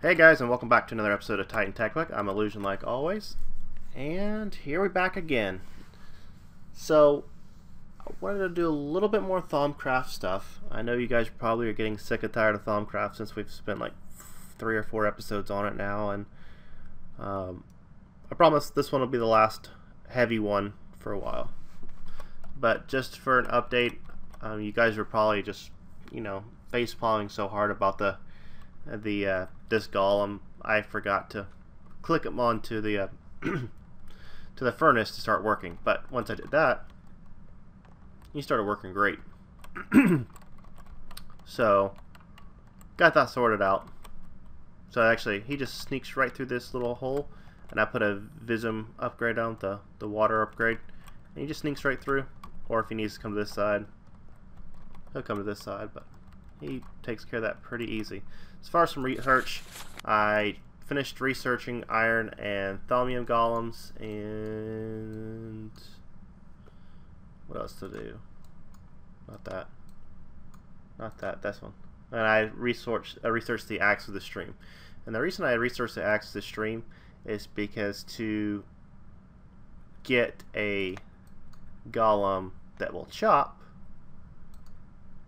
Hey guys, and welcome back to another episode of Titan Tech Book. I'm Illusion like always, and here we're back again. So, I wanted to do a little bit more Thaumcraft stuff. I know you guys probably are getting sick and tired of Thaumcraft since we've spent like 3 or 4 episodes on it now, and I promise this one will be the last heavy one for a while. But just for an update, you guys are probably just, face palming so hard about this golem. I forgot to click him onto the to the furnace to start working, but once I did that, he started working great. So got that sorted out. So actually he just sneaks right through this little hole, and I put a Vism upgrade on, the water upgrade, and he just sneaks right through. Or if he needs to come to this side, he'll come to this side, but he takes care of that pretty easy. As far as some research, I finished researching iron and thaumium golems, and what else to do? Not that, this one. And I researched the axe of the stream. And the reason I researched the axe of the stream is because to get a golem that will chop,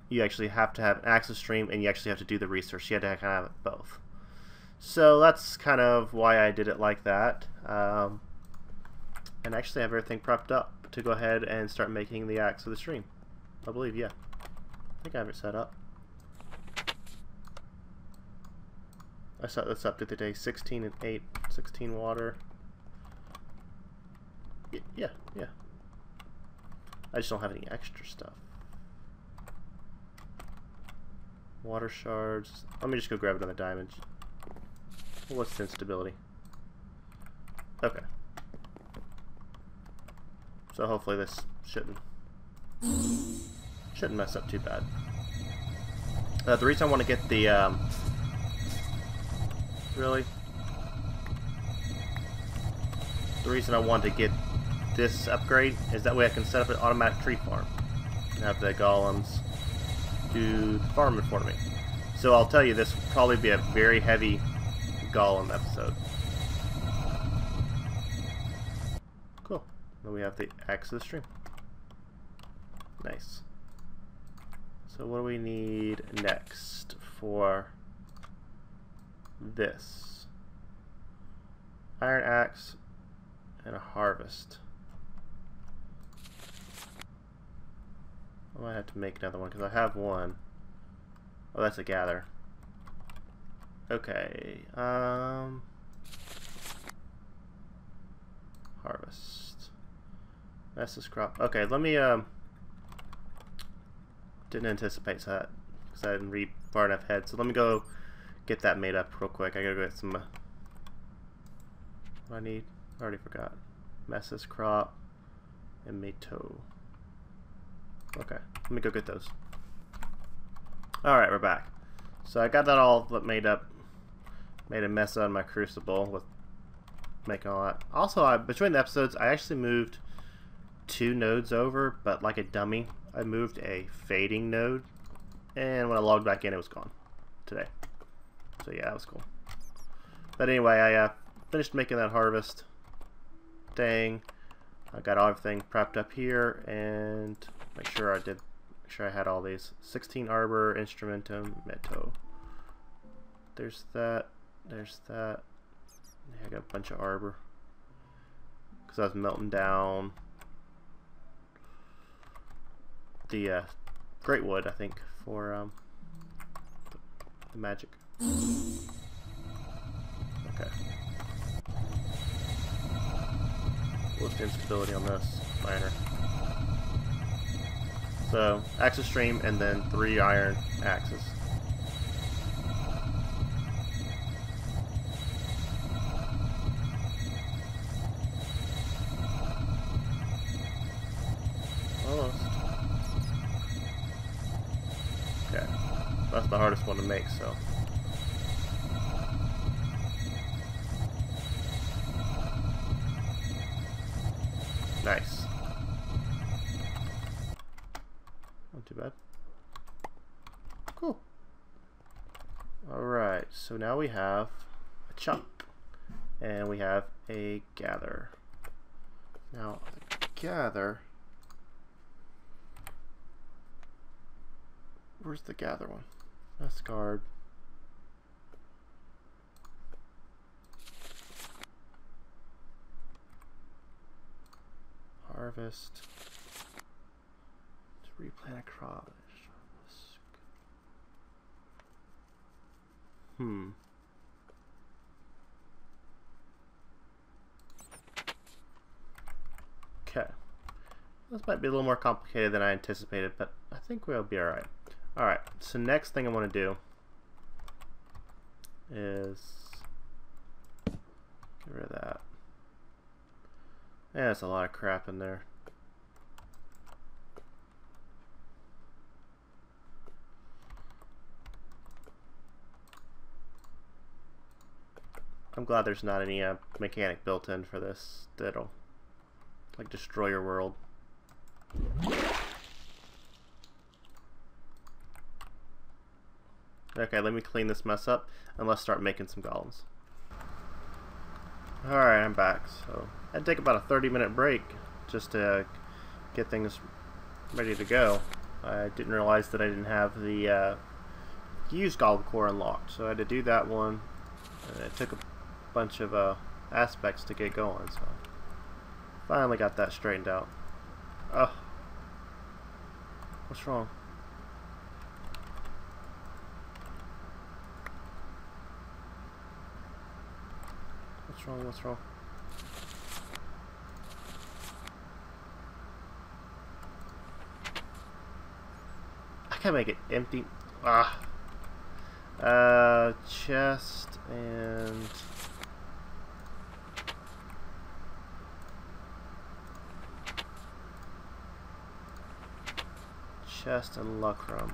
you actually have to have an axe of stream, and you actually have to do the research. You have to kind of have it both. So that's kind of why I did it like that. And actually have everything prepped up to go ahead and start making the axe of the stream. I believe, yeah. I think I have it set up. I set this up the other day, 16 and 8, 16 water. Yeah. I just don't have any extra stuff. Water shards. Let me just go grab another diamond. What's the instability? Okay. So hopefully this shouldn't mess up too bad. The reason I want to get the the reason I want to get this upgrade is that way I can set up an automatic tree farm and have the golems do the farming for me. So I'll tell you, this will probably be a very heavy golem episode. Cool. Then we have the axe of the stream. Nice. So what do we need next for this? Iron axe and a harvest. I might have to make another one because I have one. Oh, that's a gather. Okay. Harvest. That's this crop. Okay, let me didn't anticipate that because I didn't read far enough ahead. So let me go get that made up real quick. I gotta go get some. What do I need? I already forgot. Messes crop and Mato. Okay, let me go get those. Alright, we're back. So I got that all made up. Made a mess on my crucible with making all that. Also, between the episodes, I actually moved 2 nodes over, but like a dummy, I moved a fading node, and when I logged back in, it was gone today. So yeah, that was cool. But anyway, I finished making that harvest. Dang. I got everything prepped up here, and make sure I had all these. 16 arbor, instrumentum, meto. There's that. There's that. Yeah, I got a bunch of arbor because I was melting down the great wood, I think, for the magic. Okay. What's the instability on this? Minor. So, axe of stream, and then 3 iron axes. Almost. Okay. That's the hardest one to make, so. Nice. Not too bad. Cool. Alright, so now we have a chop and we have a gather. Now gather, where's the gather one? That's guard. Harvest. To replant a crop. Okay. This might be a little more complicated than I anticipated, but I think we'll be alright. Alright, so next thing I want to do is get rid of that. Yeah, there's a lot of crap in there. I'm glad there's not any mechanic built in for this that'll like destroy your world. Okay, let me clean this mess up and let's start making some golems. Alright, I'm back. So I'd take about a 30-minute break just to get things ready to go. I didn't realize that I didn't have the used Golem core unlocked, so I had to do that one, and it took a bunch of aspects to get going, so finally got that straightened out. Oh, what's wrong? What's wrong? What's wrong? I can't make it empty. Ah. Chest and chest and lucrum.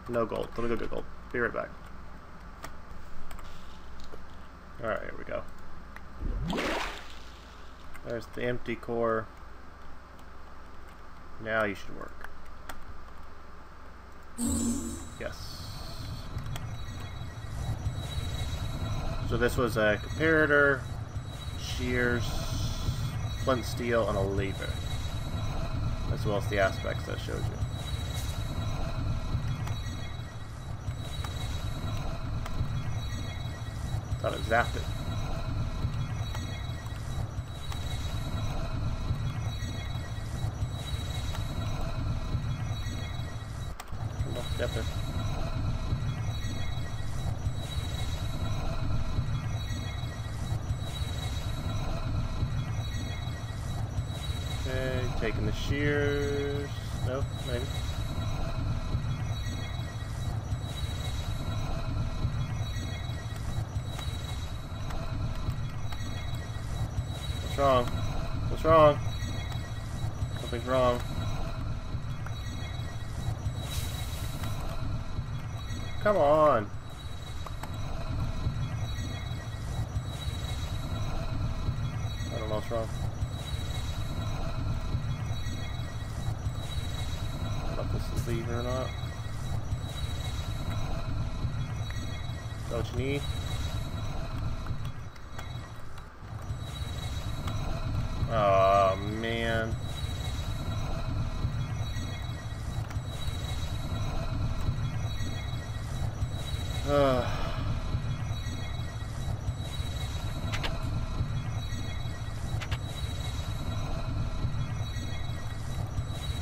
No gold. Let me go get gold. Be right back. Alright, here we go. There's the empty core. Now you should work. Yes. So this was a comparator, shears, flint steel, and a lever, as well as the aspects that I showed you. Thought it zapped it. Come on, step there. Okay, taking the shears. No, maybe. What's wrong? What's wrong? Something's wrong. Come on. I don't know what's wrong. I don't know if this is lever or not. Is that what you need? Oh man.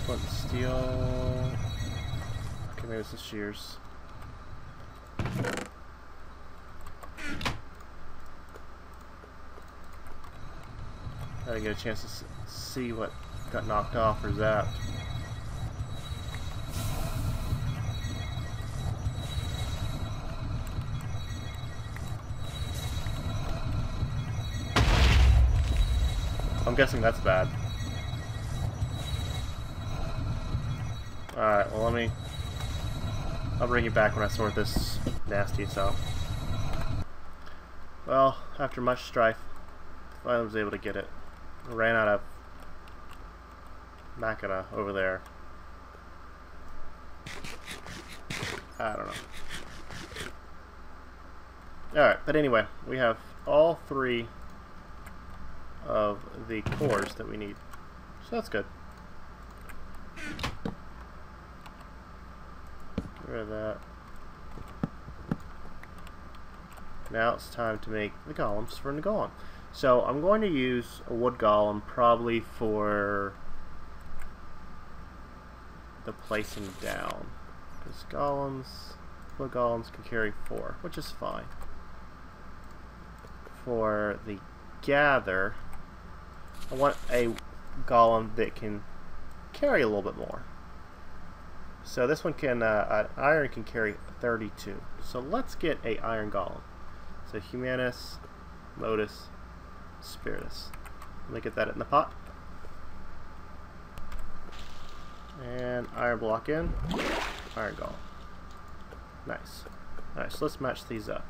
Flint and steel. Okay, maybe this is shears. I didn't get a chance to see what got knocked off or zapped. I'm guessing that's bad. Alright, well I'll bring you back when I sort this nastiness out. Well, after much strife, I was able to get it. I ran out of Machina over there. I don't know. Alright, but anyway, we have all 3 of the cores that we need. So that's good. Get rid of that. Now it's time to make the golems for the golem. So I'm going to use a wood golem probably for the placing down. Because wood golems can carry 4, which is fine. For the gather, I want a golem that can carry a little bit more. So this one can, iron can carry 32. So let's get a iron golem. So Humanus, Modus, Spiritus. Let me get that in the pot. And iron block in, iron golem. Nice. Alright, so let's match these up.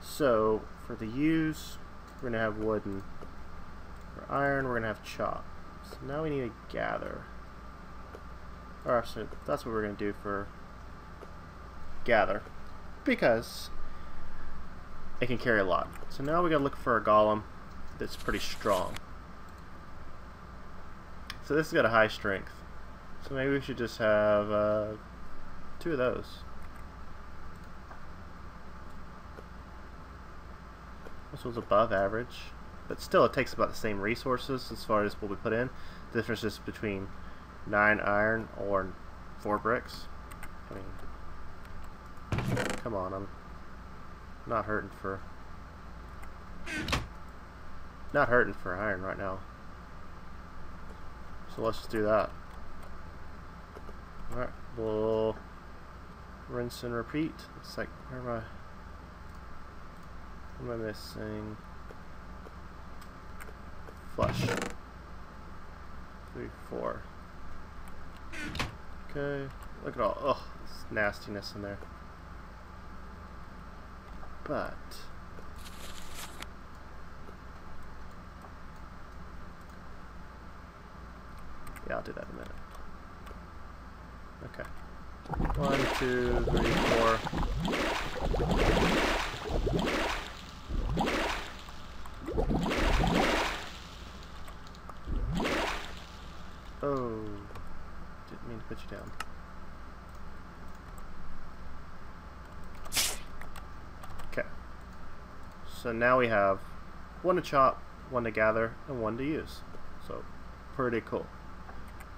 So for the use, we're going to have wooden. For iron, we're going to have chop. So now we need a gather. Or so that's what we're going to do for gather, because it can carry a lot. So now we got to look for a golem that's pretty strong. So this has got a high strength. So maybe we should just have 2 of those. This was above average, but still it takes about the same resources as far as what we put in. The difference is between 9 iron or 4 bricks. I mean, come on, I'm not hurting for iron right now. So let's just do that. Alright, we'll rinse and repeat. It's like, where am I missing? Flush. 3, 4. Okay, look at all, ugh, this nastiness in there. But yeah, I'll do that in a minute. Okay. 1, 2, 3, 4. Oh, didn't mean to put you down. Okay. So now we have 1 to chop, 1 to gather, and 1 to use. So pretty cool.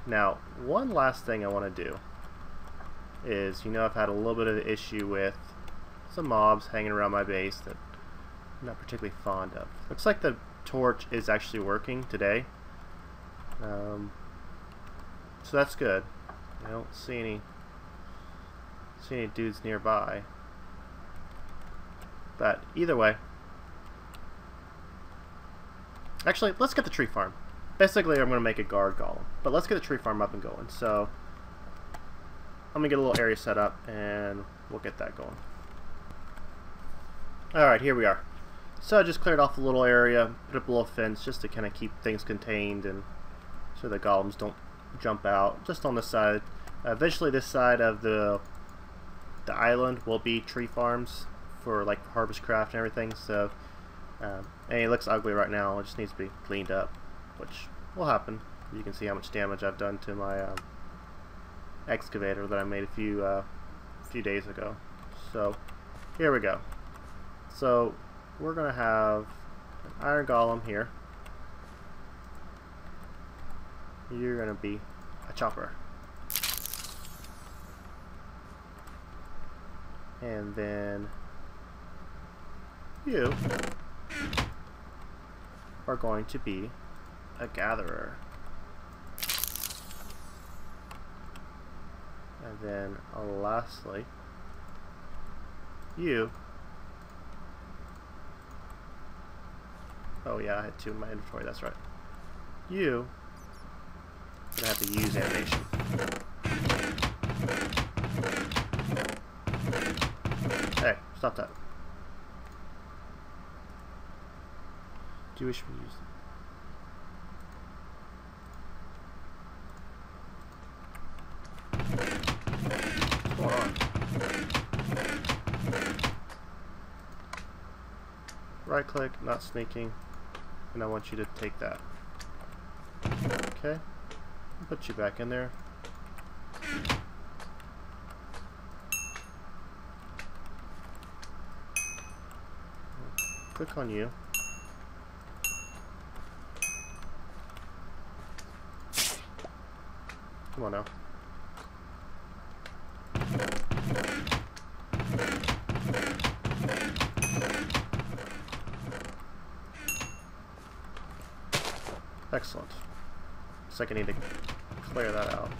Now, one last thing I want to do is, you know, I've had a little bit of an issue with some mobs hanging around my base that I'm not particularly fond of. Looks like the torch is actually working today. So that's good. I don't see any dudes nearby. But either way, actually, let's get the tree farm. Basically, I'm going to make a guard golem, but let's get the tree farm up and going. So I'm going to get a little area set up, and we'll get that going. Alright, here we are. So I just cleared off a little area, put up a little fence just to kind of keep things contained and so the golems don't jump out. Just on this side. Eventually this side of the island will be tree farms for like harvest craft and everything. So and it looks ugly right now. It just needs to be cleaned up, which will happen. You can see how much damage I've done to my excavator that I made a few days ago. So here we go. So we're gonna have an iron golem here. You're gonna be a chopper, and then you are going to be a gatherer, and then lastly you, oh yeah, I had 2 in my inventory, that's right, you are going to have to use animation. Hey, stop that. Do you wish we use them? What's going on? right click, not sneaking, and I want you to take that. Okay, put you back in there. Click on you. Come on now. Excellent. So I need to clear that out.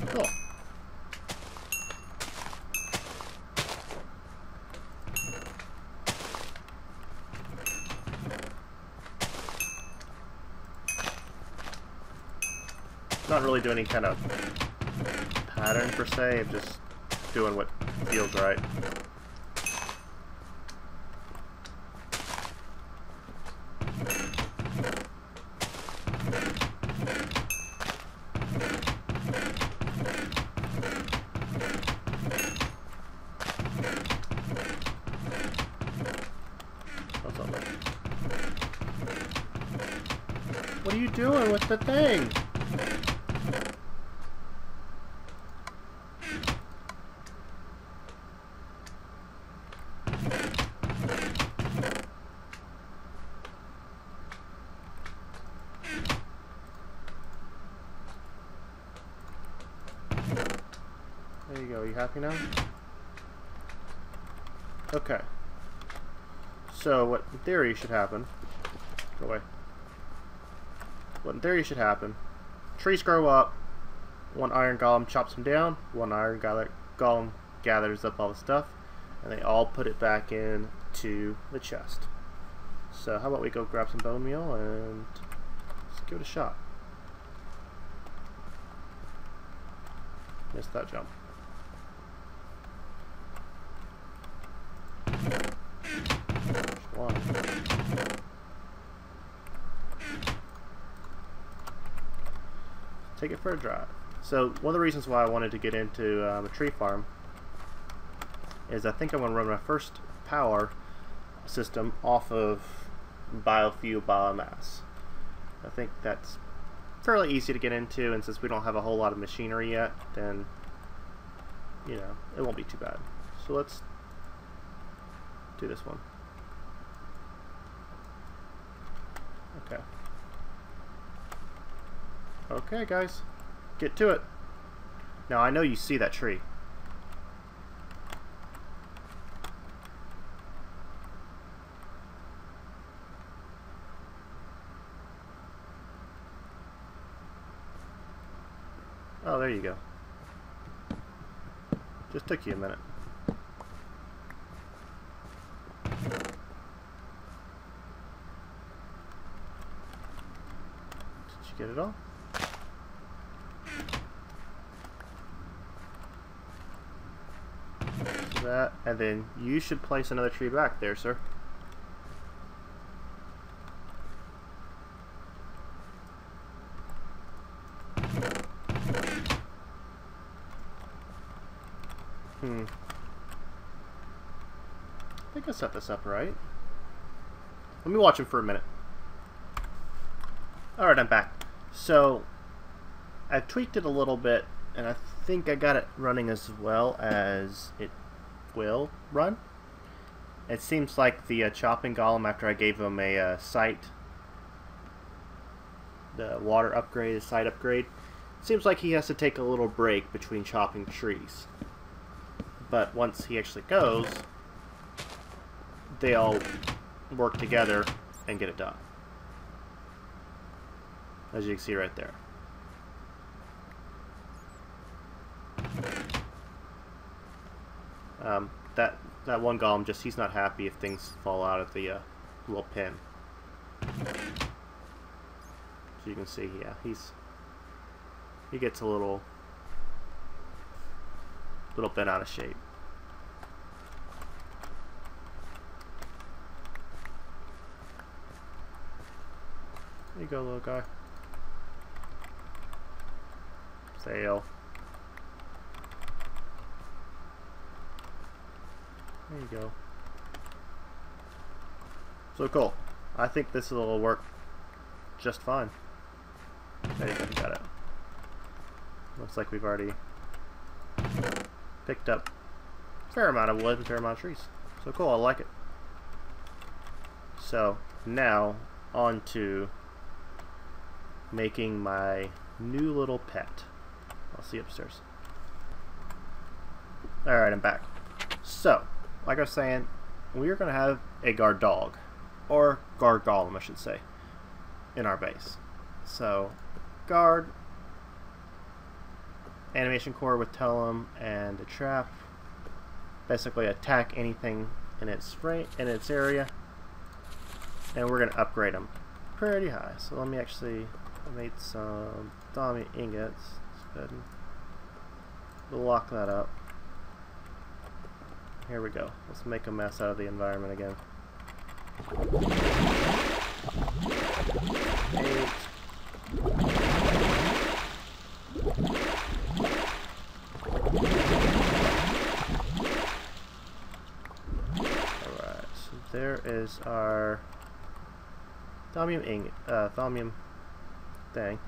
Cool. Not really doing any kind of pattern per se, I'm just doing what feels right. What are you doing with the thing? There you go. Are you happy now? Okay. So what in theory should happen? Go away. What in theory should happen? Trees grow up. One iron golem chops them down. One iron golem gathers up all the stuff, and they all put it back into the chest. So how about we go grab some bone meal and let's give it a shot. Missed that jump. One. Take it for a drive. So one of the reasons why I wanted to get into a tree farm is I think I'm going to run my first power system off of biofuel biomass. I think that's fairly easy to get into, and since we don't have a whole lot of machinery yet, then you know, it won't be too bad. So let's do this one. Okay. Okay, guys. Get to it. Now, I know you see that tree. Oh, there you go. Just took you a minute. Did you get it all? So that, and then you should place another tree back there, sir. I think I set this up right. Let me watch him for a minute. Alright, I'm back. So, I've tweaked it a little bit, and I think I got it running as well as it will run. It seems like the chopping golem, after I gave him a site, the water upgrade, a site upgrade, seems like he has to take a little break between chopping trees. But once he actually goes, they all work together and get it done. As you can see right there. That one golem, just he's not happy if things fall out of the little pin. So you can see, yeah, he gets a little bent out of shape. There you go, little guy. Sail. There you go. So cool. I think this will work just fine. There you go, got it. Looks like we've already picked up a fair amount of wood and a fair amount of trees. So cool, I like it. So now on to making my new little pet. I'll see you upstairs. Alright, I'm back. So, like I was saying, we're going to have a guard dog, or guard golem I should say, in our base. So, guard, animation core with tellem and a trap. Basically attack anything in its area, and we're going to upgrade them pretty high. So let me actually, I made some diamond ingots. Let's go ahead and lock that up. Here we go. Let's make a mess out of the environment again. 8. Alright, so there is our thaumium thing.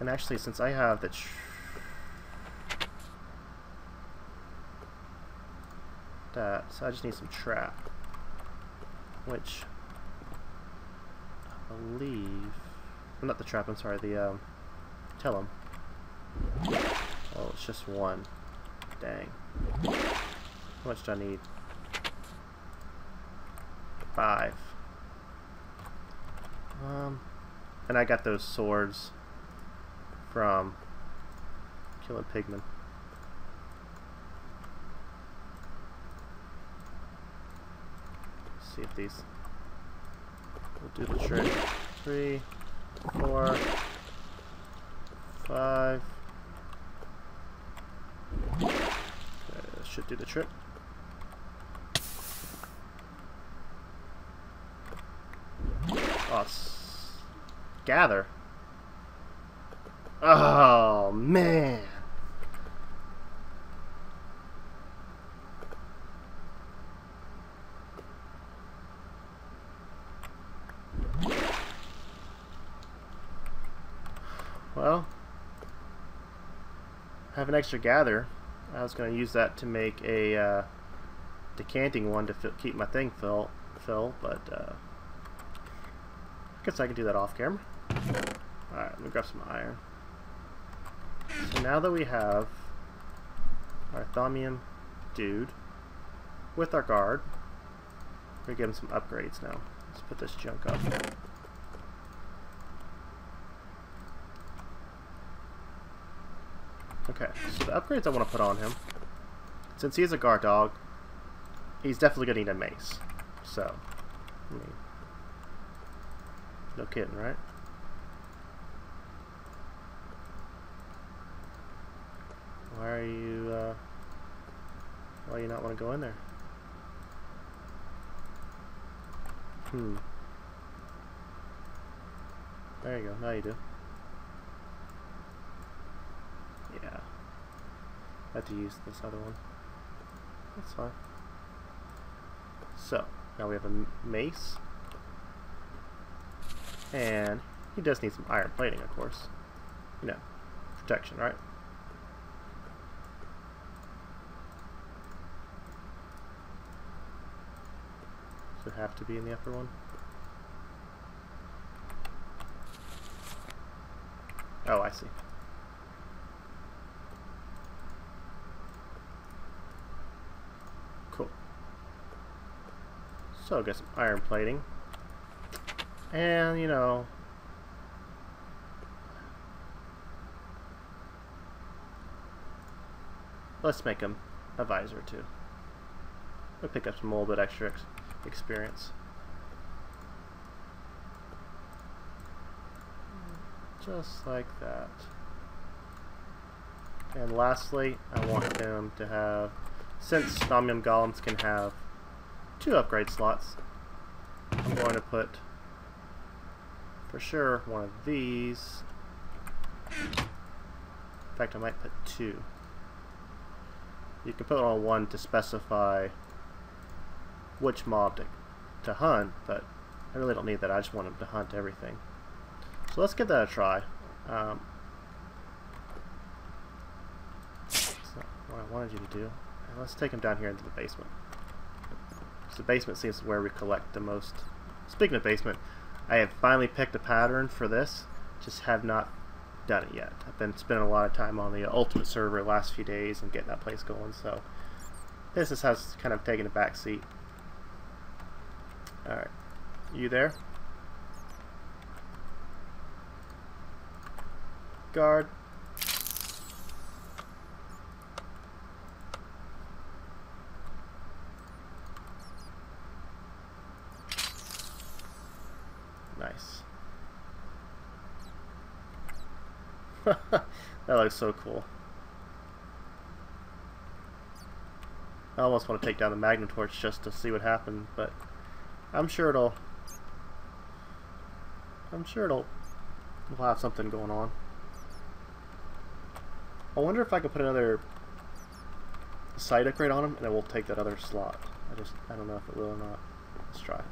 And actually, since I have the so I just need some trap, which I believe, well, not the trap, I'm sorry, the tellem. Oh, it's just one. Dang. How much do I need? 5. And I got those swords from killing pigmen. See if these will do the trick. 3, 4, 5. Okay, this should do the trick. Oh, gather. Oh man. Well, I have an extra gather. I was going to use that to make a decanting one to keep my thing fill, but I guess I can do that off camera. Alright, let me grab some iron. So now that we have our thaumium dude with our guard, we're going to give him some upgrades now. Let's put this junk up. Okay, so the upgrades I want to put on him, since he is a guard dog, he's definitely going to need a mace. So, I mean, no kidding, right? Why do you not want to go in there? There you go, now you do. Yeah. I have to use this other one. That's fine. So, now we have a mace. And he does need some iron plating, of course. You know, protection, right? Does it have to be in the upper one? Oh, I see. Cool. So, get some iron plating. And, you know, let's make him a visor too. We'll pick up some little bit extra experience. Just like that. And lastly, I want them to have, since thaumium golems can have 2 upgrade slots, I'm going to put for sure one of these. In fact, I might put 2. You can put on 1 to specify which mob to hunt, but I really don't need that. I just want him to hunt everything. So let's give that a try. That's not what I wanted you to do. And let's take him down here into the basement. So the basement seems where we collect the most. Speaking of basement, I have finally picked a pattern for this. Just have not done it yet. I've been spending a lot of time on the Ultimate server the last few days and getting that place going, so this has kind of taken a back seat. Alright. You there? Guard. Nice. That looks so cool. I almost want to take down the Magnum Torch just to see what happened, but I'm sure it'll we'll have something going on. I wonder if I could put another side upgrade on him and it will take that other slot. I don't know if it will or not. Let's try.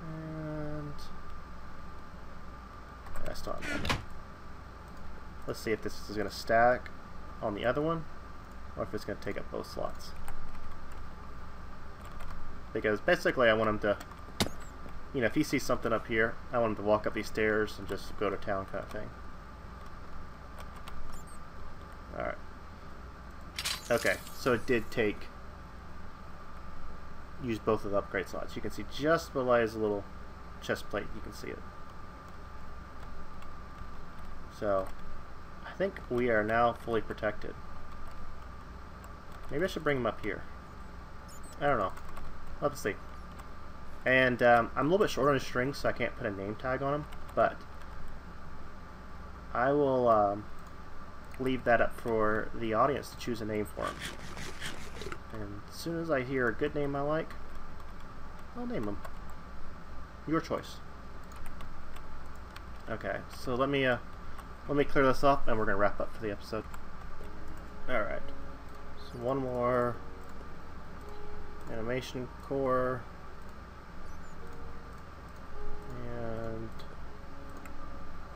And that's not enough. Let's see if this is going to stack on the other one or if it's going to take up both slots. Because basically I want him to, you know, if he sees something up here, I want him to walk up these stairs and just go to town kind of thing. Alright. Okay, so it did use both of the upgrade slots. You can see just below his little chest plate, you can see it. So, I think we are now fully protected. Maybe I should bring him up here. I don't know. Let's see. And I'm a little bit short on his strings, so I can't put a name tag on him, but I will leave that up for the audience to choose a name for him. And as soon as I hear a good name I like, I'll name him. Your choice. Okay, so let me clear this up, and we're gonna wrap up for the episode. All right. So one more animation core, and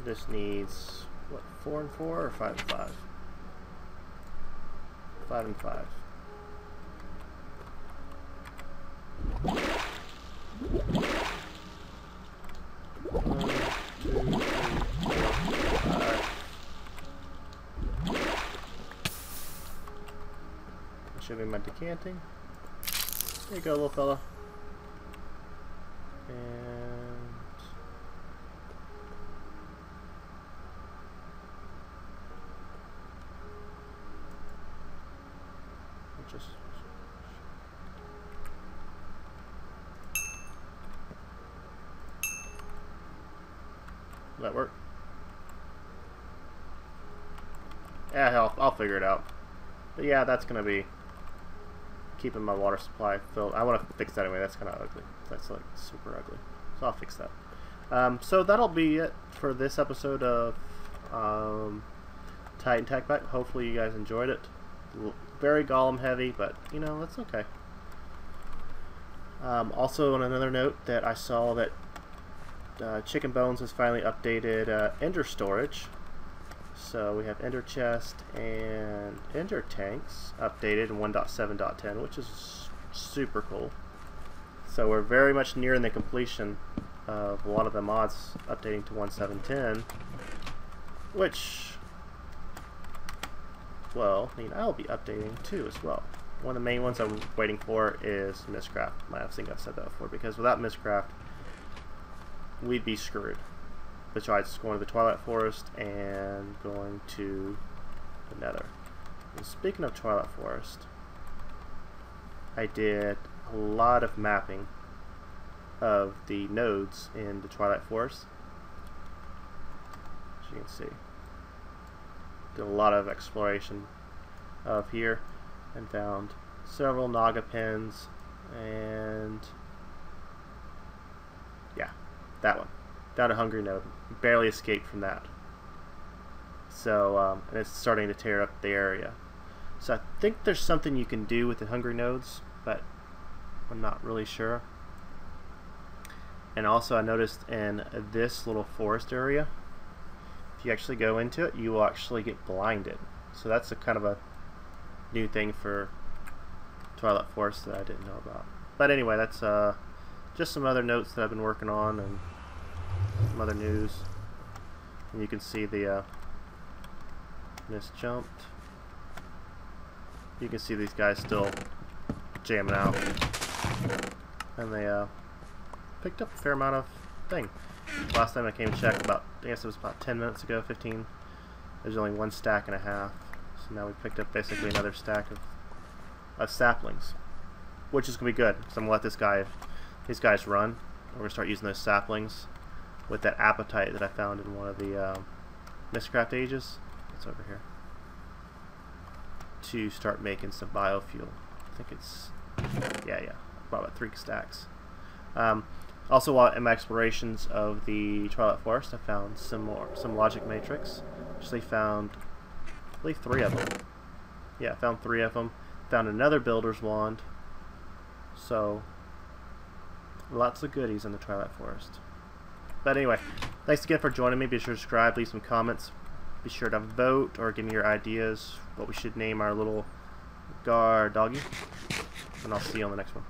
this needs what, 4 and 4 or 5 and 5? 5 and 5. Should be my decanting. There you go, little fella. And just will that work? Yeah, hell, I'll figure it out. But yeah, that's gonna be keeping my water supply filled. I want to fix that anyway. That's kind of ugly. That's like super ugly. So I'll fix that. So that'll be it for this episode of Titan Tech Pack. Hopefully you guys enjoyed it. Very Golem heavy, but you know, that's okay. Also on another note, that I saw that Chicken Bones has finally updated Ender storage. So we have Ender Chest and Ender Tanks updated in 1.7.10, which is super cool. So we're very much nearing the completion of a lot of the mods updating to 1.7.10, which, well, I mean, I'll be updating too as well. One of the main ones I'm waiting for is Mistcraft. I think I've said that before, because without Mistcraft, we'd be screwed. Besides going to the Twilight Forest and going to the Nether. And speaking of Twilight Forest, I did a lot of mapping of the nodes in the Twilight Forest. As you can see, did a lot of exploration of here and found several Naga pens, and yeah, that one. Found a hungry node. Barely escaped from that. So, and it's starting to tear up the area. So I think there's something you can do with the hungry nodes, but I'm not really sure. And also I noticed in this little forest area, if you actually go into it, you will actually get blinded. So that's a kind of a new thing for Twilight Forest that I didn't know about. But anyway, that's just some other notes that I've been working on and some other news. And you can see the mist jumped. You can see these guys still jamming out, and they picked up a fair amount of thing. Last time I came and checked, I guess it was about 10 minutes ago, 15. There's only one stack and a half, so now we picked up basically another stack of saplings, which is gonna be good. So I'm gonna let these guys run. We're gonna start using those saplings with that apatite that I found in one of the Mistcraft Ages. It's over here. To start making some biofuel. I think it's, yeah, about 3 stacks. Also, while in my explorations of the Twilight Forest, I found some logic matrix. Actually found, I believe, 3 of them. Yeah, I found 3 of them. Found another builder's wand. So, lots of goodies in the Twilight Forest. But anyway, thanks again for joining me. Be sure to subscribe, leave some comments. Be sure to vote or give me your ideas what we should name our little doggy. And I'll see you on the next one.